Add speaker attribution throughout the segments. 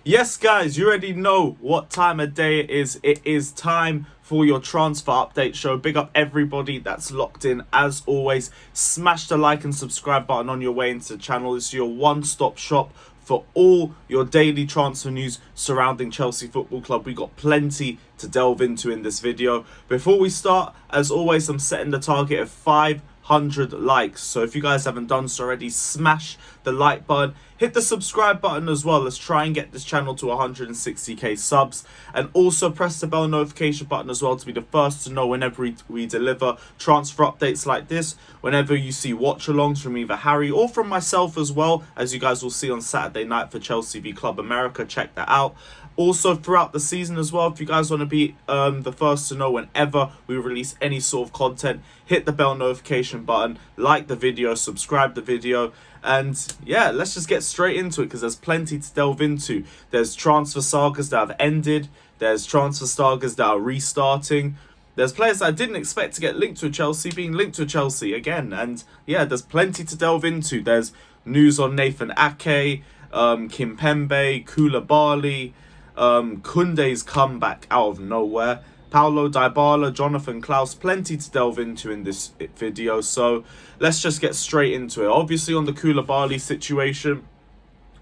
Speaker 1: Yes, guys, you already know what time of day it is. It is time for your transfer update show. Big up everybody that's locked in. As always, smash the like and subscribe button on your way into the channel. It's your one-stop shop for all your daily transfer news surrounding Chelsea Football Club. We got plenty to delve into in this video. Before we start, as always, I'm setting the target of 500 likes. So if you guys haven't done so already, smash the like button. Hit the subscribe button as well. Let's try and get this channel to 160k subs. And also press the bell notification button as well to be the first to know whenever we deliver transfer updates like this. Whenever you see watch-alongs from either Harry or from myself as well, as you guys will see on Saturday night for Chelsea v Club America. Check that out. Also throughout the season as well, if you guys want to be the first to know whenever we release any sort of content, hit the bell notification button, like the video, subscribe the video, and yeah, let's just get straight into it because there's plenty to delve into. There's transfer sagas that have ended, there's transfer sagas that are restarting, there's players that I didn't expect to get linked to Chelsea being linked to Chelsea again, and yeah, there's plenty to delve into. There's news on Nathan Ake, Kimpembe, Koulibaly, Koundé's comeback out of nowhere, Paulo Dybala, Jonathan Klaus, plenty to delve into in this video. So let's just get straight into it. Obviously on the Koulibaly situation,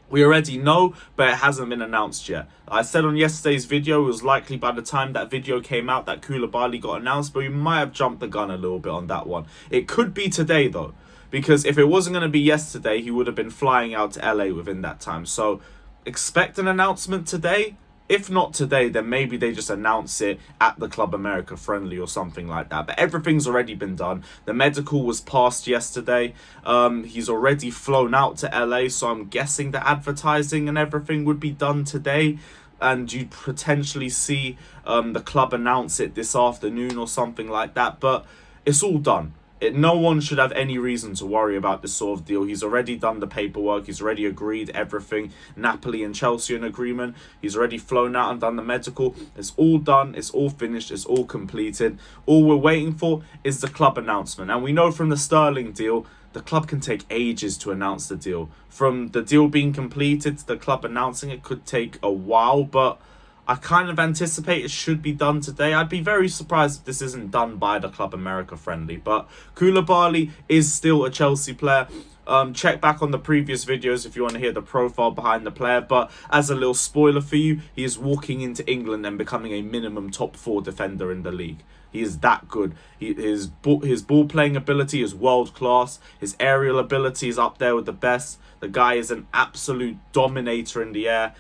Speaker 1: we already know, but it hasn't been announced yet. I said on yesterday's video, it was likely by the time that video came out that Koulibaly got announced, but we might have jumped the gun a little bit on that one. It could be today though, because if it wasn't going to be yesterday, he would have been flying out to LA within that time. So expect an announcement today. If not today, then maybe they just announce it at the Club America friendly or something like that. But everything's already been done. The medical was passed yesterday. He's already flown out to LA, so I'm guessing the advertising and everything would be done today. And you'd potentially see the club announce it this afternoon or something like that. But it's all done. No one should have any reason to worry about this sort of deal. He's already done the paperwork. He's already agreed everything. Napoli and Chelsea in agreement. He's already flown out and done the medical. It's all done. It's all finished. It's all completed. All we're waiting for is the club announcement. And we know from the Sterling deal, the club can take ages to announce the deal. From the deal being completed to the club announcing it could take a while, but I kind of anticipate it should be done today. I'd be very surprised if this isn't done by the Club America friendly. But Koulibaly is still a Chelsea player. Check back on the previous videos if you want to hear the profile behind the player. But as a little spoiler for you, he is walking into England and becoming a minimum top 4 defender in the league. He is that good. His ball playing ability is world class. His aerial ability is up there with the best. The guy is an absolute dominator in the air.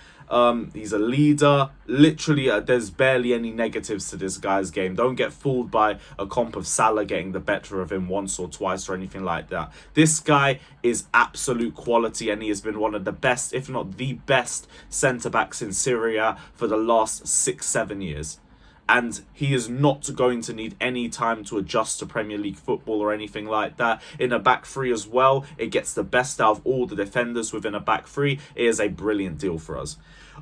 Speaker 1: He's a leader. Literally, there's barely any negatives to this guy's game. Don't get fooled by a comp of Salah getting the better of him once or twice or anything like that. This guy is absolute quality, and he has been one of the best, if not the best, centre-backs in Serie A for the last 6-7 years. And he is not going to need any time to adjust to Premier League football or anything like that. In a back three as well, it gets the best out of all the defenders within a back three. It is a brilliant deal for us.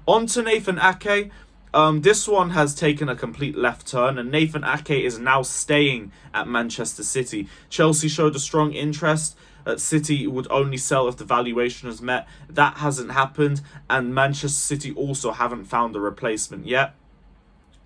Speaker 1: On to Nathan Ake. This one has taken a complete left turn, and Nathan Ake is now staying at Manchester City. Chelsea showed a strong interest. City would only sell if the valuation is met. That hasn't happened, and Manchester City also haven't found a replacement yet.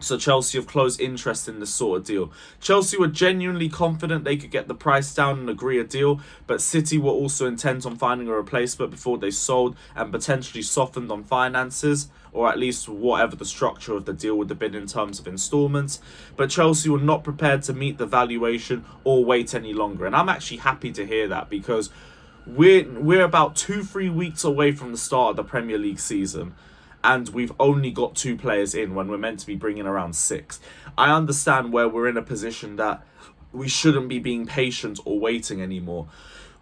Speaker 1: So Chelsea have closed interest in this sort of deal. Chelsea were genuinely confident they could get the price down and agree a deal, but City were also intent on finding a replacement before they sold and potentially softened on finances, or at least whatever the structure of the deal would have been in terms of installments. But Chelsea were not prepared to meet the valuation or wait any longer. And I'm actually happy to hear that, because we're about 2-3 weeks away from the start of the Premier League season. And we've only got 2 players in when we're meant to be bringing around 6. I understand where we're in a position that we shouldn't be being patient or waiting anymore.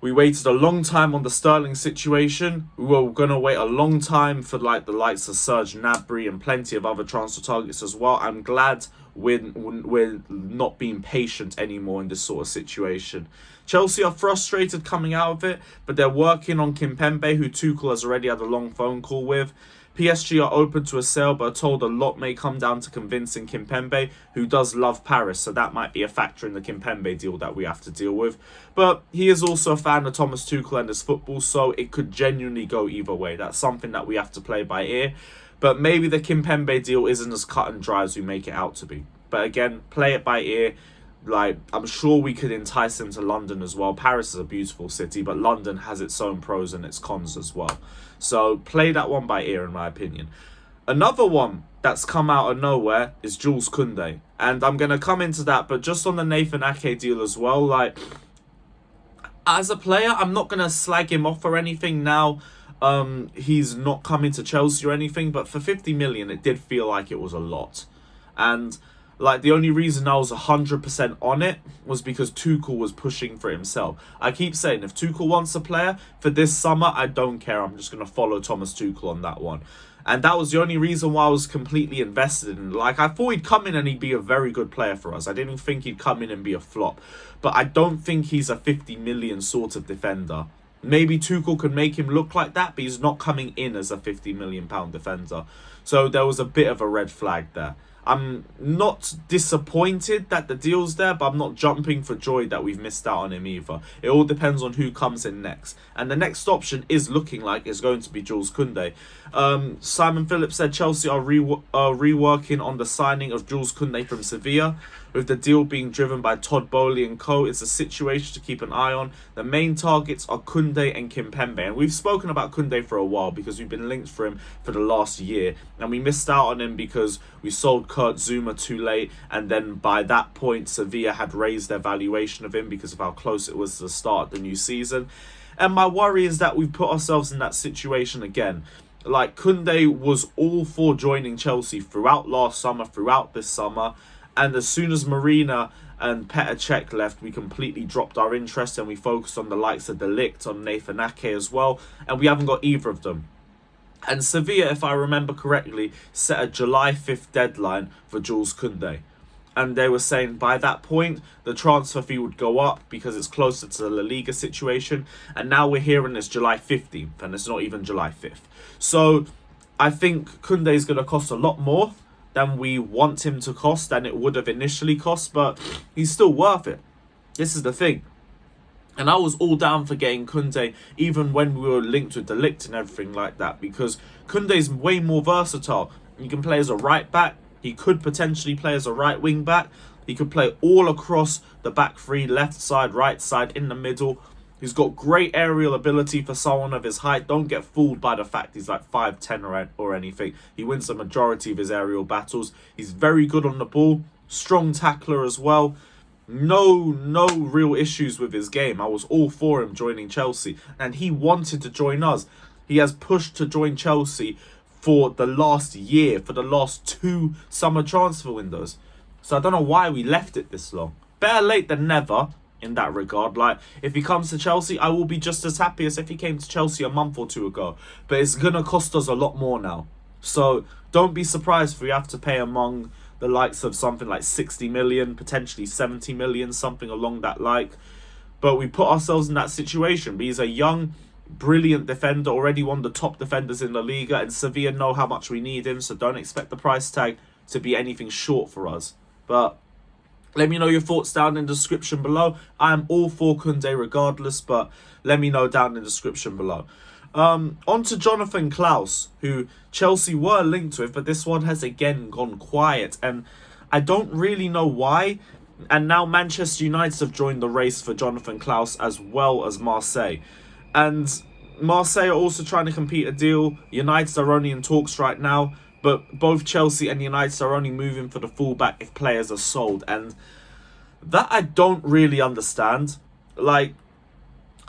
Speaker 1: We waited a long time on the Sterling situation. We were going to wait a long time for the likes of Serge Gnabry and plenty of other transfer targets as well. I'm glad we're not being patient anymore in this sort of situation. Chelsea are frustrated coming out of it, but they're working on Kimpembe, who Tuchel has already had a long phone call with. PSG are open to a sale, but are told a lot may come down to convincing Kimpembe, who does love Paris, so that might be a factor in the Kimpembe deal that we have to deal with. But he is also a fan of Thomas Tuchel and his football, so it could genuinely go either way. That's something that we have to play by ear. But maybe the Kimpembe deal isn't as cut and dry as we make it out to be. But again, play it by ear. Like, I'm sure we could entice him to London as well. Paris is a beautiful city, but London has its own pros and its cons as well. So play that one by ear, in my opinion. Another one that's come out of nowhere is Jules Koundé. And I'm going to come into that, but just on the Nathan Ake deal as well. Like, as a player, I'm not going to slag him off or anything now. He's not coming to Chelsea or anything, but for 50 million, it did feel like it was a lot. And like, the only reason I was 100% on it was because Tuchel was pushing for himself. I keep saying, if Tuchel wants a player for this summer, I don't care. I'm just going to follow Thomas Tuchel on that one. And that was the only reason why I was completely invested in it. Like, I thought he'd come in and he'd be a very good player for us. I didn't think he'd come in and be a flop. But I don't think he's a 50 million sort of defender. Maybe Tuchel could make him look like that, but he's not coming in as a 50 million pound defender. So there was a bit of a red flag there. I'm not disappointed that the deal's there, but I'm not jumping for joy that we've missed out on him either. It all depends on who comes in next. And the next option is looking like it's going to be Jules Koundé. Simon Phillips said Chelsea are reworking on the signing of Jules Koundé from Sevilla. With the deal being driven by Todd Boehly and co, it's a situation to keep an eye on. The main targets are Koundé and Kimpembe. And we've spoken about Koundé for a while because we've been linked for him for the last year. And we missed out on him because we sold Kurt Zuma too late. And then by that point, Sevilla had raised their valuation of him because of how close it was to the start of the new season. And my worry is that we've put ourselves in that situation again. Like, Koundé was all for joining Chelsea throughout last summer, throughout this summer. And as soon as Marina and Petr Cech left, we completely dropped our interest and we focused on the likes of Ligt, on Nathan Ake as well. And we haven't got either of them. And Sevilla, if I remember correctly, set a July 5th deadline for Jules Koundé. And they were saying by that point, the transfer fee would go up because it's closer to the La Liga situation. And now we're hearing it's July 15th and it's not even July 5th. So I think Koundé is going to cost a lot more than we want him to cost, than it would have initially cost, but he's still worth it. This is the thing. And I was all down for getting Koundé, even when we were linked with the Ligt and everything like that, because Koundé's way more versatile. He can play as a right back. He could potentially play as a right wing back. He could play all across the back three, left side, right side, in the middle. He's got great aerial ability for someone of his height. Don't get fooled by the fact he's like 5'10" or anything. He wins the majority of his aerial battles. He's very good on the ball. Strong tackler as well. No real issues with his game. I was all for him joining Chelsea. And he wanted to join us. He has pushed to join Chelsea for the last year, for the last 2 summer transfer windows. So I don't know why we left it this long. Better late than never. In that regard, like, if he comes to Chelsea, I will be just as happy as if he came to Chelsea a month or 2 ago. But it's gonna cost us a lot more now. So don't be surprised if we have to pay among the likes of something like 60 million, potentially 70 million, something along that like. But we put ourselves in that situation. But he's a young, brilliant defender, already one of the top defenders in La Liga, and Sevilla know how much we need him, so don't expect the price tag to be anything short for us. But let me know your thoughts down in the description below. I am all for Koundé regardless, but let me know down in the description below. On to Jonathan Klaus, who Chelsea were linked with, but this one has again gone quiet. And I don't really know why. And now Manchester United have joined the race for Jonathan Klaus as well as Marseille. And Marseille are also trying to compete a deal. United are only in talks right now. But both Chelsea and United are only moving for the fullback if players are sold. And that I don't really understand. Like,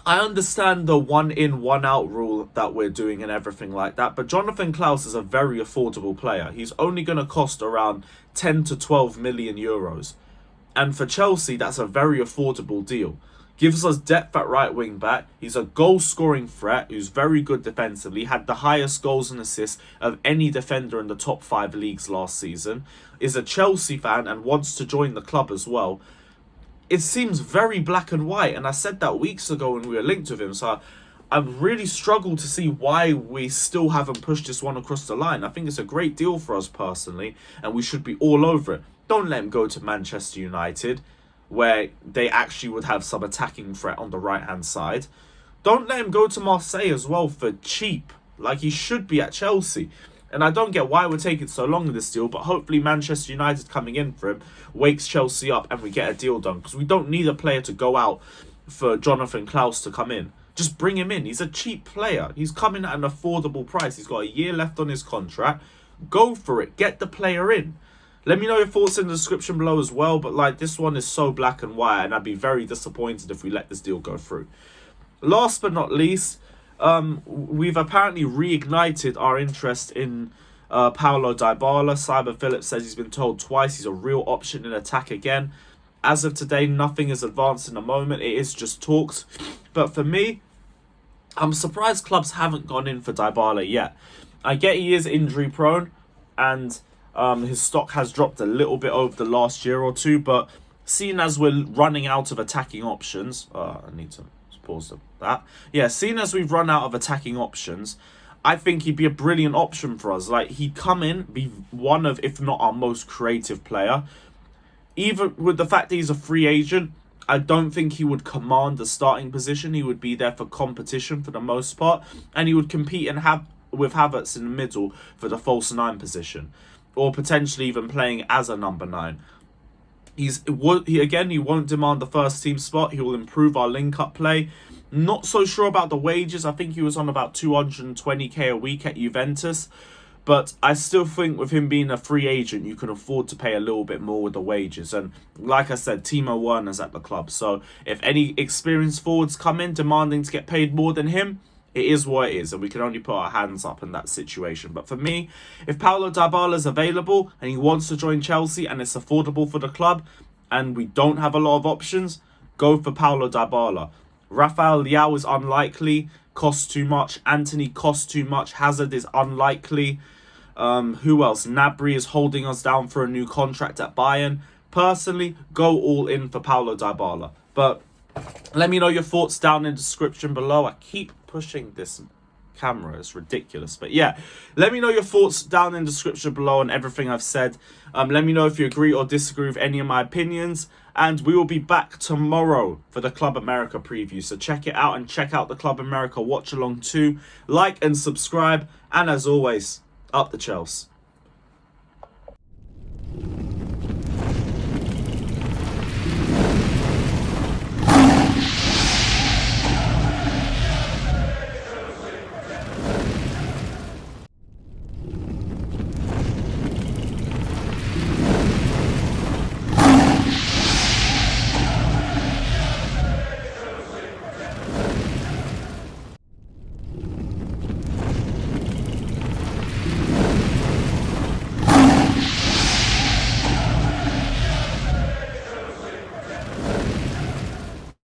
Speaker 1: I understand the 1 in, 1 out rule that we're doing and everything like that. But Jonathan Klaus is a very affordable player. He's only going to cost around 10 to 12 million euros. And for Chelsea, that's a very affordable deal. Gives us depth at right wing back. He's a goal-scoring threat who's very good defensively. Had the highest goals and assists of any defender in the top 5 leagues last season. Is a Chelsea fan and wants to join the club as well. It seems very black and white. And I said that weeks ago when we were linked with him. So I really struggled to see why we still haven't pushed this one across the line. I think it's a great deal for us personally. And we should be all over it. Don't let him go to Manchester United, where they actually would have some attacking threat on the right-hand side. Don't let him go to Marseille as well for cheap, like he should be at Chelsea. And I don't get why we're taking so long in this deal, but hopefully Manchester United coming in for him wakes Chelsea up and we get a deal done. Because we don't need a player to go out for Jonathan Klaus to come in. Just bring him in. He's a cheap player. He's coming at an affordable price. He's got a year left on his contract. Go for it. Get the player in. Let me know your thoughts in the description below as well. But like, this one is so black and white, and I'd be very disappointed if we let this deal go through. Last but not least, we've apparently reignited our interest in Paulo Dybala. Simon Phillips says he's been told twice he's a real option in attack again. As of today, nothing is advanced in the moment. It is just talks. But for me, I'm surprised clubs haven't gone in for Dybala yet. I get he is injury prone and his stock has dropped a little bit over the last year or two. But seeing as we're running out of attacking options... I need to pause that. Yeah, seeing as we've run out of attacking options, I think he'd be a brilliant option for us. Like, he'd come in, be one of, if not our most creative player. Even with the fact that he's a free agent, I don't think he would command the starting position. He would be there for competition for the most part. And he would compete and have with Havertz in the middle for the false 9 position. Or potentially even playing as a number 9. He won't demand the first team spot. He will improve our link-up play. Not so sure about the wages. I think he was on about 220k a week at Juventus. But I still think with him being a free agent, you can afford to pay a little bit more with the wages. And like I said, Timo Werner's at the club. So if any experienced forwards come in demanding to get paid more than him, it is what it is. And we can only put our hands up in that situation. But for me, if Paulo Dybala is available and he wants to join Chelsea and it's affordable for the club and we don't have a lot of options, go for Paulo Dybala. Rafael Leao is unlikely, costs too much. Anthony costs too much. Hazard is unlikely. Who else? Gnabry is holding us down for a new contract at Bayern. Personally, go all in for Paulo Dybala. But let me know your thoughts down in the description below. I keep pushing this camera. It's ridiculous. But yeah, let me know your thoughts down in the description below on everything I've said. Let me know if you agree or disagree with any of my opinions. And we will be back tomorrow for the Club America preview. So check it out and check out the Club America watch along too. Like and subscribe. And as always, up the Chelsea.